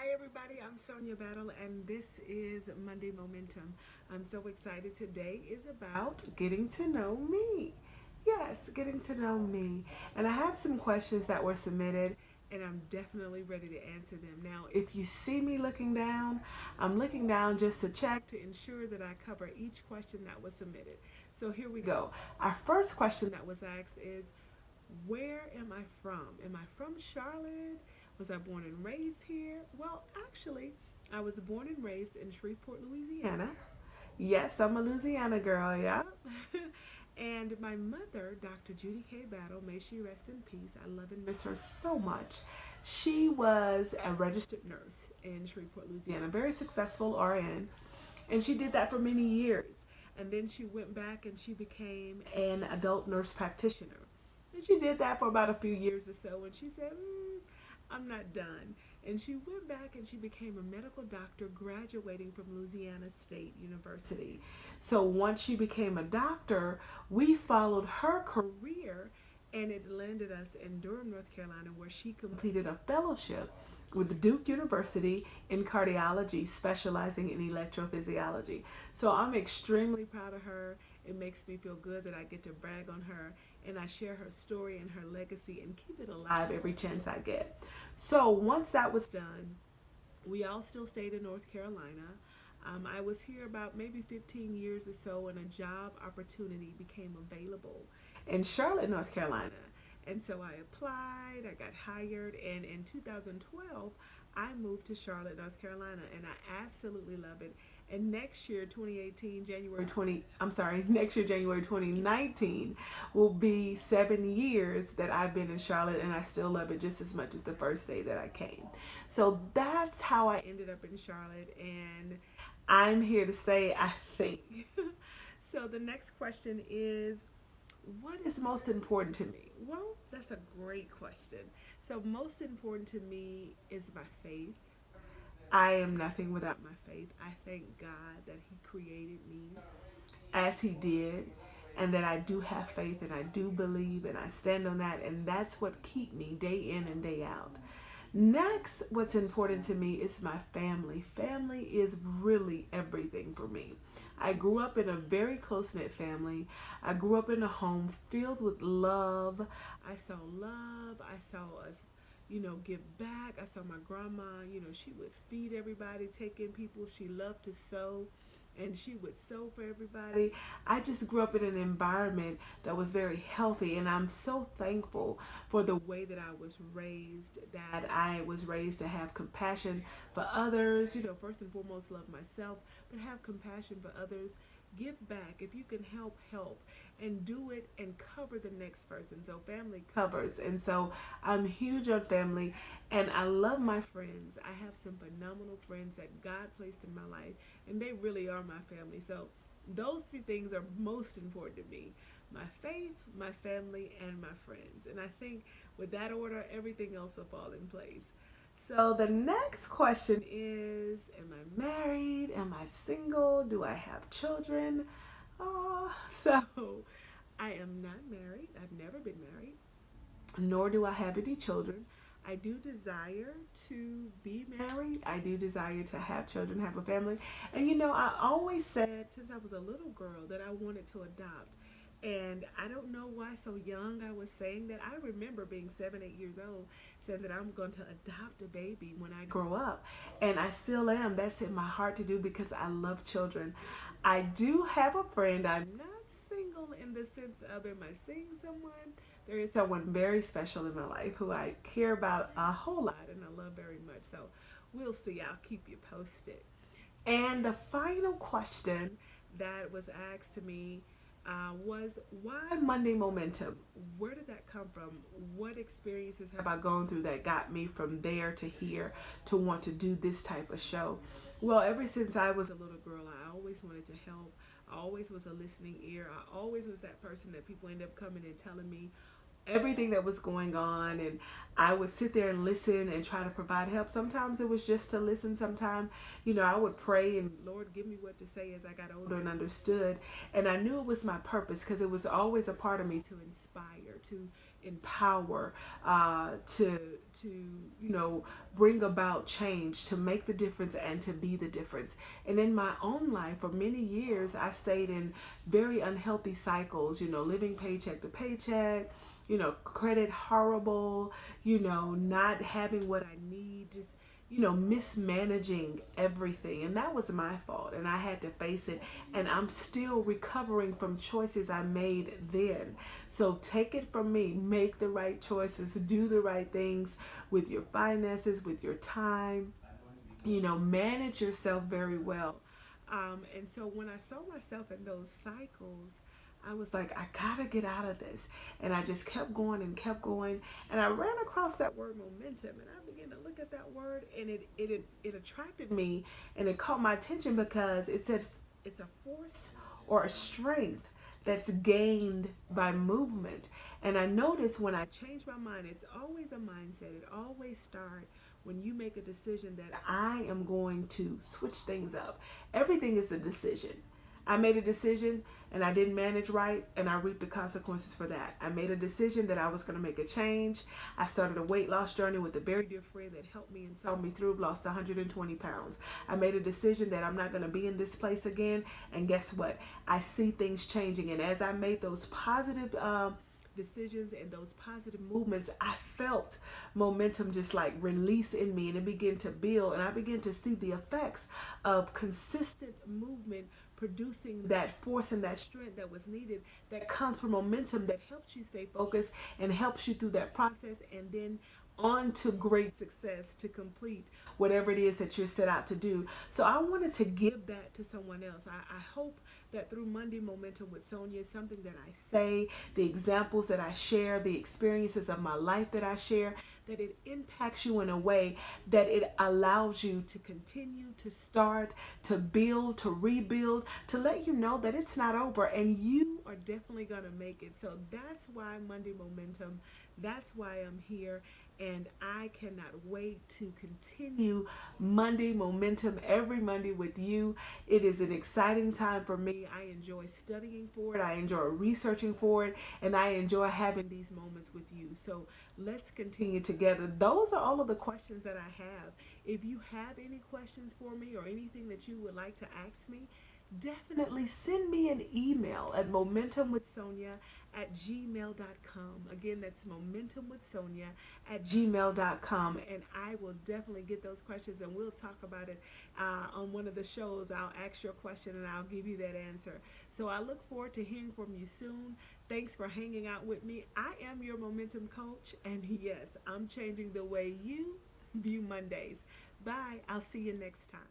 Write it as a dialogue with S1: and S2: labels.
S1: Hi, everybody. I'm Sonya Battle, and this is Monday Momentum. I'm so excited. Today is about getting to know me. Yes, getting to know me. And I have some questions that were submitted, and I'm definitely ready to answer them. Now, if you see me looking down, I'm looking down just to check to ensure that I cover each question that was submitted. So here we go. Our first question that was asked is, where am I from? Am I from Charlotte? Was I born and raised here? Well, actually, I was born and raised in Shreveport, Louisiana. Yes, I'm a Louisiana girl, yeah. And my mother, Dr. Judy K. Battle, may she rest in peace. I love and miss her so much. She was a registered nurse in Shreveport, Louisiana, very successful RN. And she did that for many years. And then she went back and she became an adult nurse practitioner. And she did that for about a few years or so. And she said, I'm not done. And she went back and she became a medical doctor, graduating from Louisiana State University. So once she became a doctor, we followed her career, and it landed us in Durham, North Carolina, where she completed a fellowship with Duke University in cardiology, specializing in electrophysiology. So I'm extremely proud of her. It makes me feel good that I get to brag on her, and I share her story and her legacy and keep it alive every chance I get. So once that was done, we all still stayed in North Carolina. I was here about maybe 15 years or so, and a job opportunity became available in Charlotte, North Carolina. And so I applied, I got hired, and in 2012, I moved to Charlotte, North Carolina, and I absolutely love it. And next year, 2018, January 20, I'm sorry, next year, January 2019, will be 7 years that I've been in Charlotte, and I still love it just as much as the first day that I came. So that's how I ended up in Charlotte, and I'm here to stay, I think. So the next question is, what is most important to me? Well, that's a great question. So, most important to me is my faith. I am nothing without my faith. I thank God that He created me as He did, and that I do have faith and I do believe and I stand on that, and that's what keep me day in and day out. Next, what's important to me is my family. Family is really everything for me. I grew up in a very close knit family. I grew up in a home filled with love. I saw love. I saw us, give back. I saw my grandma, she would feed everybody, take in people. She loved to sew, and she would sew for everybody. I just grew up in an environment that was very healthy, and I'm so thankful for the way that I was raised, that I was raised to have compassion for others, first and foremost love myself, but have compassion for others. Give back. If you can help, help, and do it and cover the next person. So family covers. And so I'm huge on family, and I love my friends. I have some phenomenal friends that God placed in my life, and they really are my family. So those few things are most important to me: my faith, my family, and my friends. And I think with that order, everything else will fall in place. So the next question is, am I married? Am I single? Do I have children? So I am not married. I've never been married, nor do I have any children. I do desire to be married. I do desire to have children, have a family. And I always said since I was a little girl that I wanted to adopt. And I don't know why so young I was saying that. I remember being 7, 8 years old, saying that I'm going to adopt a baby when I grow up. And I still am. That's in my heart to do because I love children. I do have a friend. I'm not single in the sense of, am I seeing someone? There is someone very special in my life who I care about a whole lot and I love very much. So we'll see. I'll keep you posted. And the final question that was asked to me was, why Monday Momentum? Where did that come from? What experiences have I gone through that got me from there to here to want to do this type of show? Well, ever since I was a little girl, I always wanted to help. I always was a listening ear. I always was that person that people end up coming and telling me everything that was going on, and I would sit there and listen and try to provide help. Sometimes it was just to listen. Sometimes I would pray and, Lord, give me what to say, as I got older and understood. And I knew it was my purpose because it was always a part of me to inspire, to in power to to you know bring about change, to make the difference, and to be the difference. And in my own life, for many years, I stayed in very unhealthy cycles. Living paycheck to paycheck. Credit horrible. Not having what I need. Just mismanaging everything. And that was my fault. And I had to face it. And I'm still recovering from choices I made then. So take it from me. Make the right choices. Do the right things with your finances, with your time. Manage yourself very well. And so when I saw myself in those cycles, I was like, I gotta get out of this. And I just kept going and kept going. And I ran across that word momentum. And I began to look at that word, and it attracted me, and it caught my attention because it says it's a force or a strength that's gained by movement. And I noticed when I changed my mind, it's always a mindset. It always starts when you make a decision that I am going to switch things up. Everything is a decision. I made a decision and I didn't manage right, and I reaped the consequences for that. I made a decision that I was going to make a change. I started a weight loss journey with a very dear friend that helped me and saw me through, lost 120 pounds. I made a decision that I'm not going to be in this place again, and guess what? I see things changing, and as I made those positive decisions and those positive movements, I felt momentum just like release in me, and it began to build, and I began to see the effects of consistent movement producing that force and that strength that was needed, that comes from momentum, that helps you stay focused and helps you through that process, and then on to great success to complete whatever it is that you're set out to do. So I wanted to give that to someone else. I hope that through Monday Momentum with Sonya, something that I say, the examples that I share, the experiences of my life that I share, that it impacts you in a way that it allows you to continue to start, to build, to rebuild, to let you know that it's not over and you are definitely going to make it. So that's why Monday Momentum, that's why I'm here. And I cannot wait to continue Monday Momentum every Monday with you. It is an exciting time for me. I enjoy studying for it. I enjoy researching for it. And I enjoy having these moments with you. So let's continue together. Those are all of the questions that I have. If you have any questions for me or anything that you would like to ask me, definitely send me an email at momentumwithsonya@gmail.com. Again, that's momentumwithsonya@gmail.com. And I will definitely get those questions, and we'll talk about it on one of the shows. I'll ask your question and I'll give you that answer. So I look forward to hearing from you soon. Thanks for hanging out with me. I am your momentum coach, and yes, I'm changing the way you view Mondays. Bye. I'll see you next time.